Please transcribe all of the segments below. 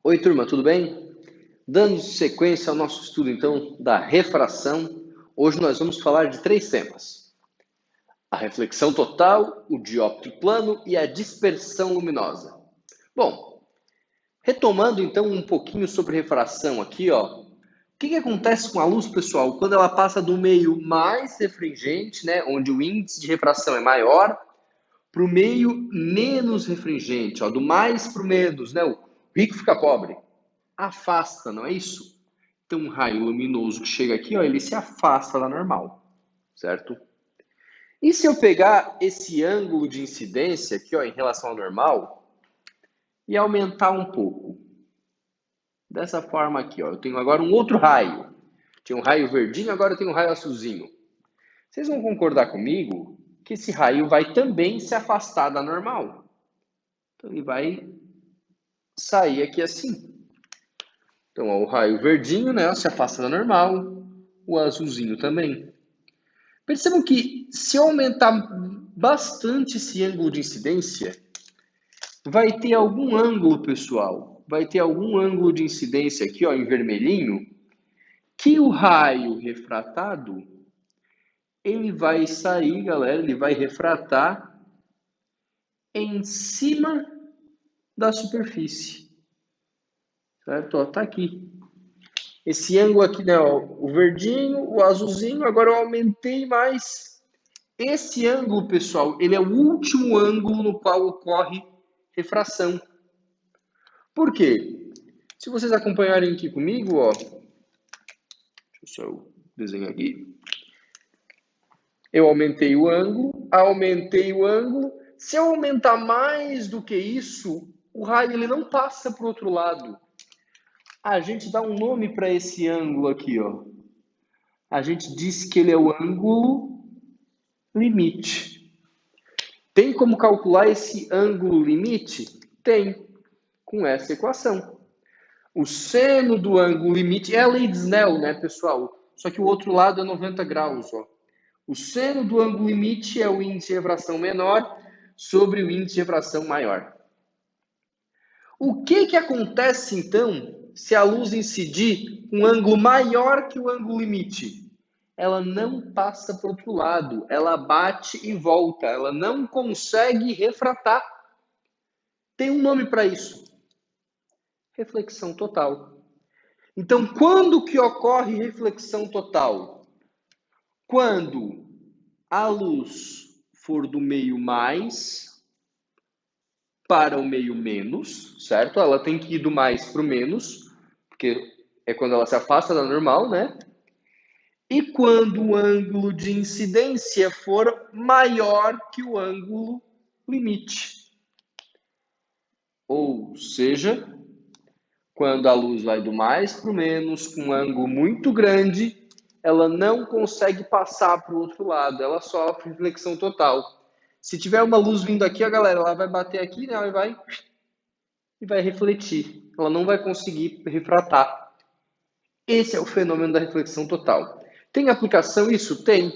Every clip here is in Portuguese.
Oi, turma, tudo bem? Dando sequência ao nosso estudo, então, da refração, hoje nós vamos falar de três temas: a reflexão total, o dióptro plano e a dispersão luminosa. Bom, retomando então um pouquinho sobre refração aqui, ó. O que acontece com a luz, pessoal, quando ela passa do meio mais refringente, né, onde o índice de refração é maior, para o meio menos refringente, ó, do mais para o menos, né? O rico fica pobre. Afasta, não é isso? Então, um raio luminoso que chega aqui, ó, ele se afasta da normal, certo? E se eu pegar esse ângulo de incidência aqui, ó, em relação ao normal, e aumentar um pouco? Dessa forma aqui, ó, eu tenho agora um outro raio. Tinha um raio verdinho, agora eu tenho um raio azulzinho. Vocês vão concordar comigo que esse raio vai também se afastar da normal. Então, ele vai sair aqui assim. Então, ó, o raio verdinho, né, se afasta da normal, o azulzinho também. Percebam que se eu aumentar bastante esse ângulo de incidência, vai ter algum ângulo, pessoal, vai ter algum ângulo de incidência aqui, ó, em vermelhinho, que o raio refratado, ele vai sair, galera, ele vai refratar em cima da superfície, certo? Ó, tá aqui. Esse ângulo aqui, né, ó, o verdinho, o azulzinho, agora eu aumentei mais. Esse ângulo, pessoal, ele é o último ângulo no qual ocorre refração. Por quê? Se vocês acompanharem aqui comigo, ó, deixa eu só desenhar aqui. Eu aumentei o ângulo. Se eu aumentar mais do que isso, o raio ele não passa para o outro lado. A gente dá um nome para esse ângulo aqui, ó. A gente diz que ele é o ângulo limite. Tem como calcular esse ângulo limite? Tem, com essa equação. O seno do ângulo limite é a lei de Snell, né, pessoal? Só que o outro lado é 90 graus, ó. O seno do ângulo limite é o índice de refração menor sobre o índice de refração maior. O que acontece, então, se a luz incidir um ângulo maior que o ângulo limite? Ela não passa para o outro lado, ela bate e volta, ela não consegue refratar. Tem um nome para isso: reflexão total. Então, quando que ocorre reflexão total? Quando a luz for do meio mais para o meio menos, certo? Ela tem que ir do mais para o menos, porque é quando ela se afasta da normal, né? E quando o ângulo de incidência for maior que o ângulo limite. Ou seja, quando a luz vai do mais para o menos, com um ângulo muito grande, ela não consegue passar para o outro lado, ela sofre reflexão total. Se tiver uma luz vindo aqui, a galera, ela vai bater aqui, né, e vai refletir. Ela não vai conseguir refratar. Esse é o fenômeno da reflexão total. Tem aplicação isso? Tem.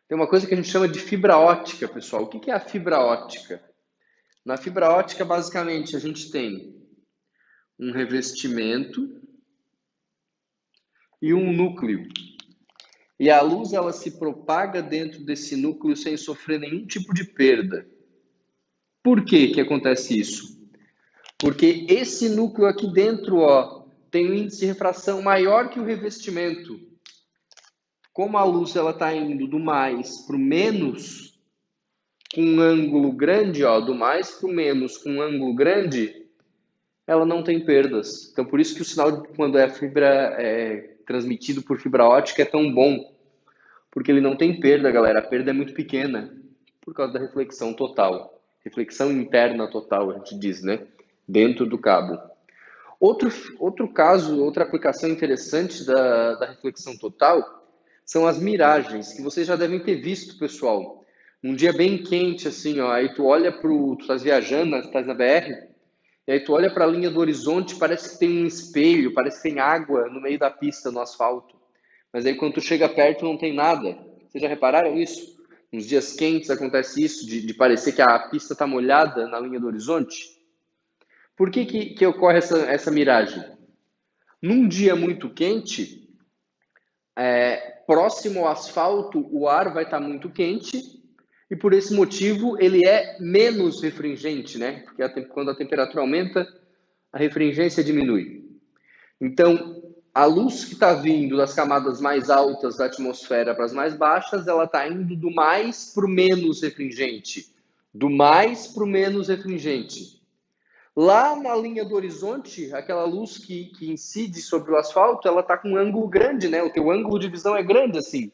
Tem uma coisa que a gente chama de fibra ótica, pessoal. O que é a fibra ótica? Na fibra ótica, basicamente, a gente tem um revestimento e um núcleo. E a luz ela se propaga dentro desse núcleo sem sofrer nenhum tipo de perda. Por que acontece isso? Porque esse núcleo aqui dentro, ó, tem um índice de refração maior que o revestimento. Como a luz ela está indo do mais para o menos, com um ângulo grande, ó, do mais para o menos com um ângulo grande, ela não tem perdas. Então, por isso que o sinal, quando é transmitido por fibra ótica, é tão bom. Porque ele não tem perda, galera. A perda é muito pequena, por causa da reflexão total. Reflexão interna total, a gente diz, né? Dentro do cabo. Outro caso, outra aplicação interessante da reflexão total são as miragens, que vocês já devem ter visto, pessoal. Um dia bem quente, assim, ó, aí tu olha tu estás viajando, estás na BR, e aí tu olha para a linha do horizonte, parece que tem um espelho, parece que tem água no meio da pista, no asfalto. Mas aí quando tu chega perto não tem nada. Vocês já repararam isso? Nos dias quentes acontece isso, de parecer que a pista está molhada na linha do horizonte. Por que ocorre essa miragem? Num dia muito quente, próximo ao asfalto, o ar vai estar muito quente e por esse motivo ele é menos refringente, né? Porque quando a temperatura aumenta, a refringência diminui. Então, a luz que está vindo das camadas mais altas da atmosfera para as mais baixas, ela está indo do mais para o menos refringente. Do mais para o menos refringente. Lá na linha do horizonte, aquela luz que incide sobre o asfalto, ela está com um ângulo grande, né? O teu ângulo de visão é grande assim.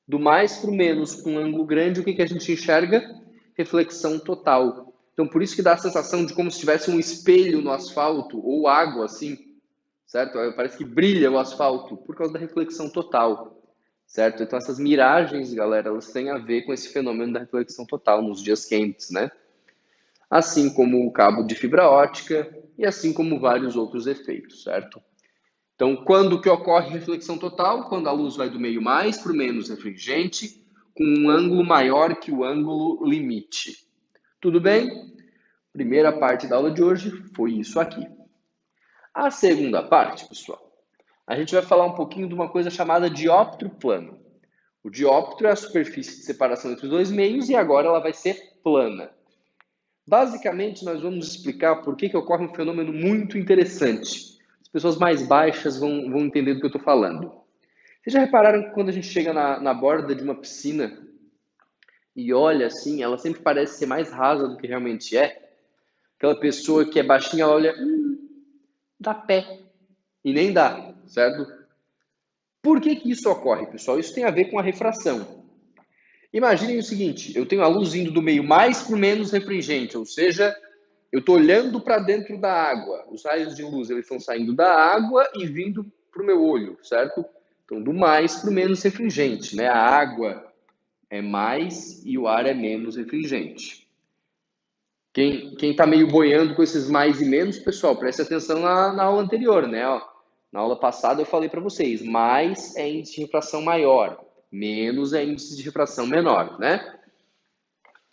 Do mais para o menos, com um ângulo grande, o que a gente enxerga? Reflexão total. Então, por isso que dá a sensação de como se tivesse um espelho no asfalto, ou água, assim, certo? Parece que brilha o asfalto, por causa da reflexão total, certo? Então, essas miragens, galera, elas têm a ver com esse fenômeno da reflexão total nos dias quentes, né? Assim como o cabo de fibra óptica e assim como vários outros efeitos, certo? Então, quando que ocorre reflexão total? Quando a luz vai do meio mais para o menos refringente, com um ângulo maior que o ângulo limite. Tudo bem? Primeira parte da aula de hoje foi isso aqui. A segunda parte, pessoal, a gente vai falar um pouquinho de uma coisa chamada dióptro plano. O dióptro é a superfície de separação entre os dois meios e agora ela vai ser plana. Basicamente, nós vamos explicar por que ocorre um fenômeno muito interessante. As pessoas mais baixas vão entender do que eu estou falando. Vocês já repararam que quando a gente chega na borda de uma piscina e olha assim, ela sempre parece ser mais rasa do que realmente é? Aquela pessoa que é baixinha, ela olha, dá pé. E nem dá, certo? Por que isso ocorre, pessoal? Isso tem a ver com a refração. Imaginem o seguinte, eu tenho a luz indo do meio mais para o menos refringente, ou seja, eu estou olhando para dentro da água. Os raios de luz eles estão saindo da água e vindo para o meu olho, certo? Então, do mais para o menos refringente, né? A água é mais e o ar é menos refringente. Quem está meio boiando com esses mais e menos, pessoal, preste atenção na aula anterior, né? Ó, na aula passada eu falei para vocês, mais é índice de refração maior, menos é índice de refração menor, né?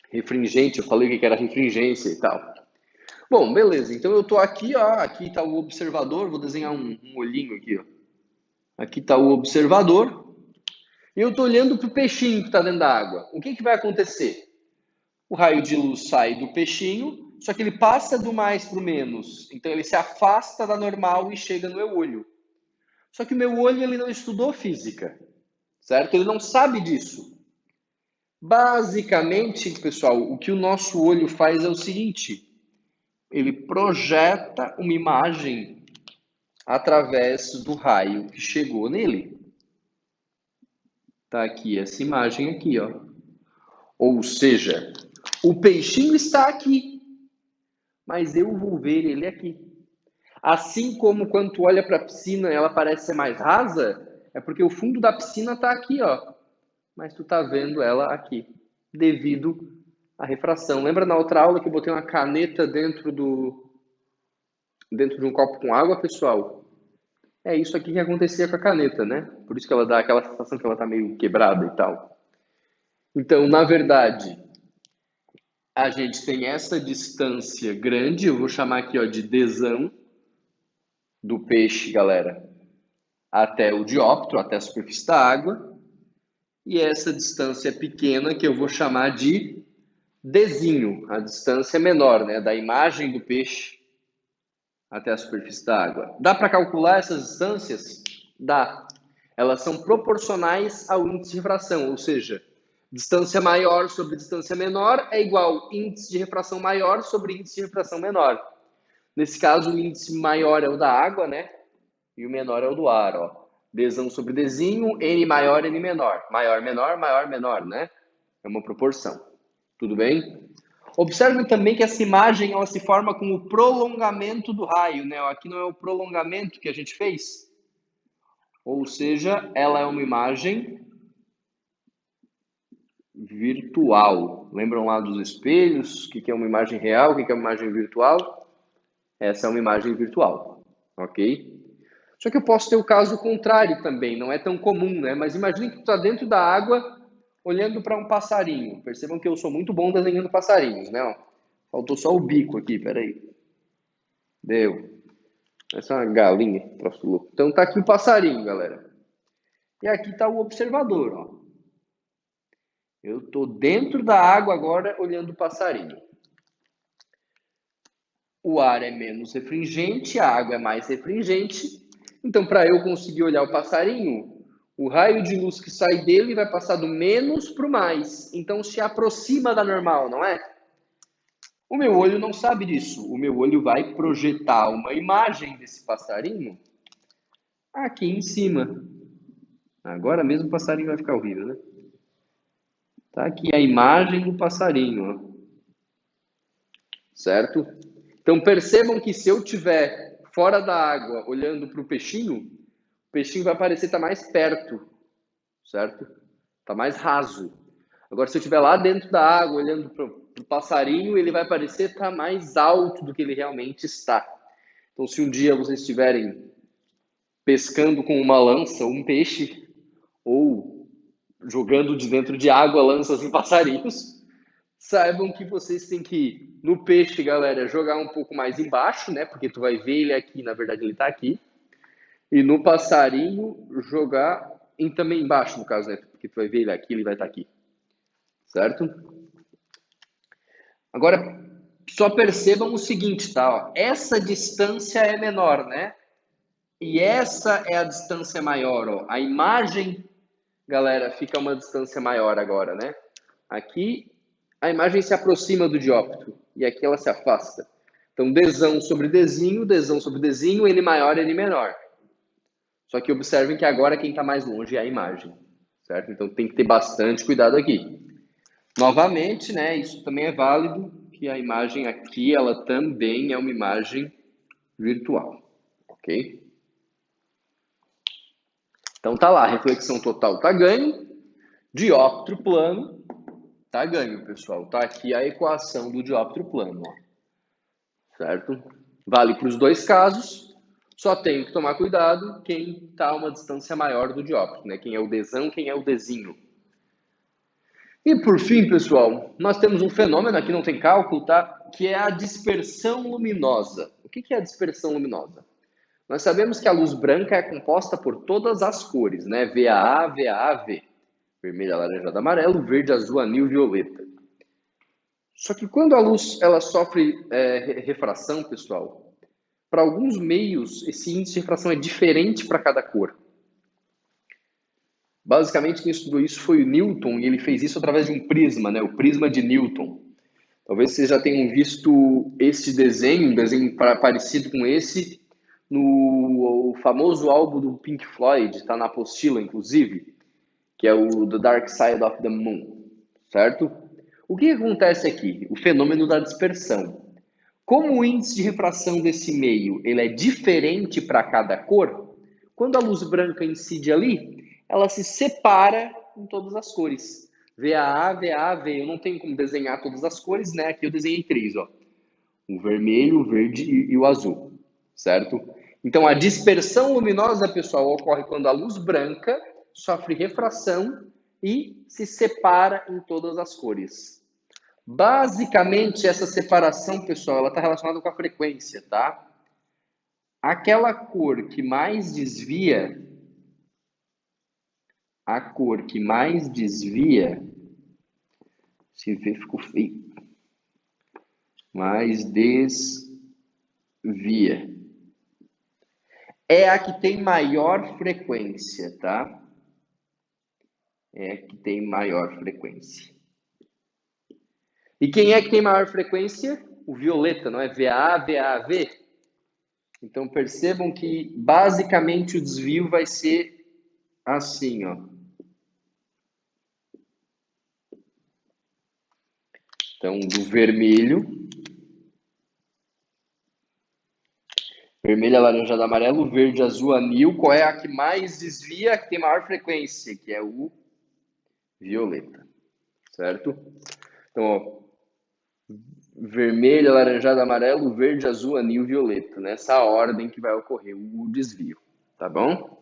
Refringente, eu falei o que era refringência e tal. Bom, beleza. Então eu estou aqui, ó. Aqui está o observador. Vou desenhar um olhinho aqui, ó. Aqui está o observador. E eu estou olhando para o peixinho que está dentro da água. O que vai acontecer? O raio de luz sai do peixinho, só que ele passa do mais para o menos. Então ele se afasta da normal e chega no meu olho. Só que o meu olho ele não estudou física, certo? Ele não sabe disso. Basicamente, pessoal, o que o nosso olho faz é o seguinte: ele projeta uma imagem através do raio que chegou nele. Tá aqui essa imagem aqui, ó. Ou seja, o peixinho está aqui, mas eu vou ver ele aqui. Assim como quando tu olha para a piscina, ela parece ser mais rasa, é porque o fundo da piscina está aqui, ó. Mas tu tá vendo ela aqui, devido à refração. Lembra na outra aula que eu botei uma caneta dentro de um copo com água, pessoal? É isso aqui que acontecia com a caneta, né? Por isso que ela dá aquela sensação que ela tá meio quebrada e tal. Então, na verdade, a gente tem essa distância grande, eu vou chamar aqui ó, de Dzão do peixe, galera, até o dióptro, até a superfície da água. E essa distância pequena que eu vou chamar de Dzinho, a distância menor, né? Da imagem do peixe até a superfície da água. Dá para calcular essas distâncias? Dá. Elas são proporcionais ao índice de refração, ou seja, distância maior sobre distância menor é igual índice de refração maior sobre índice de refração menor. Nesse caso, o índice maior é o da água, né? E o menor é o do ar, ó. Dzão sobre Dzinho, N maior, N menor. Maior, menor, maior, menor, né? É uma proporção. Tudo bem? Observem também que essa imagem ela se forma com o prolongamento do raio, né? Aqui não é o prolongamento que a gente fez. Ou seja, ela é uma imagem virtual. Lembram lá dos espelhos? O que é uma imagem real? O que é uma imagem virtual? Essa é uma imagem virtual, ok? Só que eu posso ter o caso contrário também, não é tão comum, né? Mas imagine que tu está dentro da água olhando para um passarinho. Percebam que eu sou muito bom desenhando passarinhos, né? Faltou só o bico aqui, peraí. Deu. Essa é uma galinha, troço louco. Então tá aqui o passarinho, galera. E aqui tá o observador, ó. Eu tô dentro da água agora olhando o passarinho. O ar é menos refringente, a água é mais refringente. Então, para eu conseguir olhar o passarinho, o raio de luz que sai dele vai passar do menos para o mais. Então, se aproxima da normal, não é? O meu olho não sabe disso. O meu olho vai projetar uma imagem desse passarinho aqui em cima. Agora mesmo o passarinho vai ficar horrível, né? Tá aqui a imagem do passarinho, ó. Certo? Então percebam que se eu estiver fora da água olhando para o peixinho vai parecer estar mais perto, certo? Está mais raso. Agora, se eu estiver lá dentro da água olhando para o passarinho, ele vai parecer estar mais alto do que ele realmente está. Então, se um dia vocês estiverem pescando com uma lança um peixe, ou jogando de dentro de água lanças em passarinhos, saibam que vocês têm que, no peixe, galera, jogar um pouco mais embaixo, né? Porque tu vai ver ele aqui, na verdade ele está aqui. E no passarinho, jogar também embaixo, no caso, né? Porque tu vai ver ele aqui, ele vai estar aqui. Certo? Agora, só percebam o seguinte, tá? Ó, essa distância é menor, né? E essa é a distância maior, ó. A imagem, galera, fica uma distância maior agora, né? Aqui, a imagem se aproxima do dióptro. E aqui ela se afasta. Então, Dzão sobre Dzinho, ele maior, ele menor. Só que observem que agora quem está mais longe é a imagem, certo? Então tem que ter bastante cuidado aqui. Novamente, né, isso também é válido, que a imagem aqui, ela também é uma imagem virtual, ok? Então tá lá, reflexão total tá ganho, dióptro plano tá ganho, pessoal. Tá aqui a equação do dióptro plano, ó, certo? Vale para os dois casos. Só tem que tomar cuidado quem está a uma distância maior do dióptro, né? Quem é o Dzão, quem é o Dzinho. E por fim, pessoal, nós temos um fenômeno, aqui não tem cálculo, tá? Que é a dispersão luminosa. O que é a dispersão luminosa? Nós sabemos que a luz branca é composta por todas as cores, né? VAA, VAAV. Vermelho, alaranjado, amarelo, verde, azul, anil, violeta. Só que quando a luz ela sofre refração, pessoal, para alguns meios, esse índice de refração é diferente para cada cor. Basicamente, quem estudou isso foi o Newton, e ele fez isso através de um prisma, né? O prisma de Newton. Talvez vocês já tenham visto esse desenho, um desenho parecido com esse, no famoso álbum do Pink Floyd, está na apostila, inclusive, que é o The Dark Side of the Moon, certo? O que acontece aqui? O fenômeno da dispersão. Como o índice de refração desse meio ele é diferente para cada cor, quando a luz branca incide ali, ela se separa em todas as cores. VAA, VAV. Eu não tenho como desenhar todas as cores, né? Aqui eu desenhei três, ó. O vermelho, o verde e o azul, certo? Então, a dispersão luminosa, pessoal, ocorre quando a luz branca sofre refração e se separa em todas as cores. Basicamente, essa separação, pessoal, ela está relacionada com a frequência, tá? Aquela cor que mais desvia, se vê, ficou feio, mais desvia, é a que tem maior frequência, tá? É a que tem maior frequência. E quem é que tem maior frequência? O violeta, não é? VAA, VAV. Então percebam que basicamente o desvio vai ser assim, ó. Então do vermelho, alaranjado, amarelo, verde, azul, anil, qual é a que mais desvia, a que tem maior frequência, que é o violeta, certo? Então, ó, vermelho, alaranjado, amarelo, verde, azul, anil, violeta. Nessa ordem que vai ocorrer o desvio, tá bom?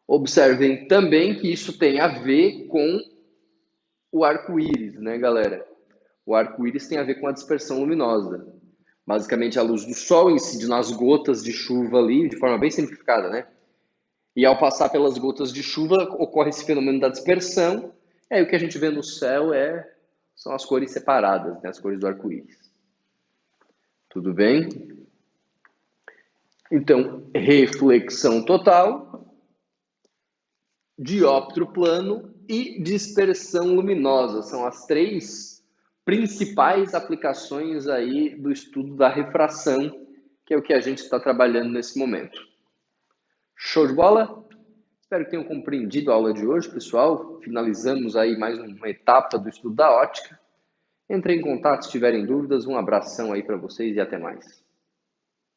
Observem também que isso tem a ver com o arco-íris, né, galera? O arco-íris tem a ver com a dispersão luminosa. Basicamente, a luz do sol incide nas gotas de chuva ali, de forma bem simplificada, né? E ao passar pelas gotas de chuva, ocorre esse fenômeno da dispersão. E aí o que a gente vê no céu são as cores separadas, né? As cores do arco-íris. Tudo bem? Então, reflexão total, dióptro plano e dispersão luminosa. São as três principais aplicações aí do estudo da refração, que é o que a gente está trabalhando nesse momento. Show de bola? Espero que tenham compreendido a aula de hoje, pessoal. Finalizamos aí mais uma etapa do estudo da ótica. Entrem em contato se tiverem dúvidas. Um abração aí para vocês e até mais.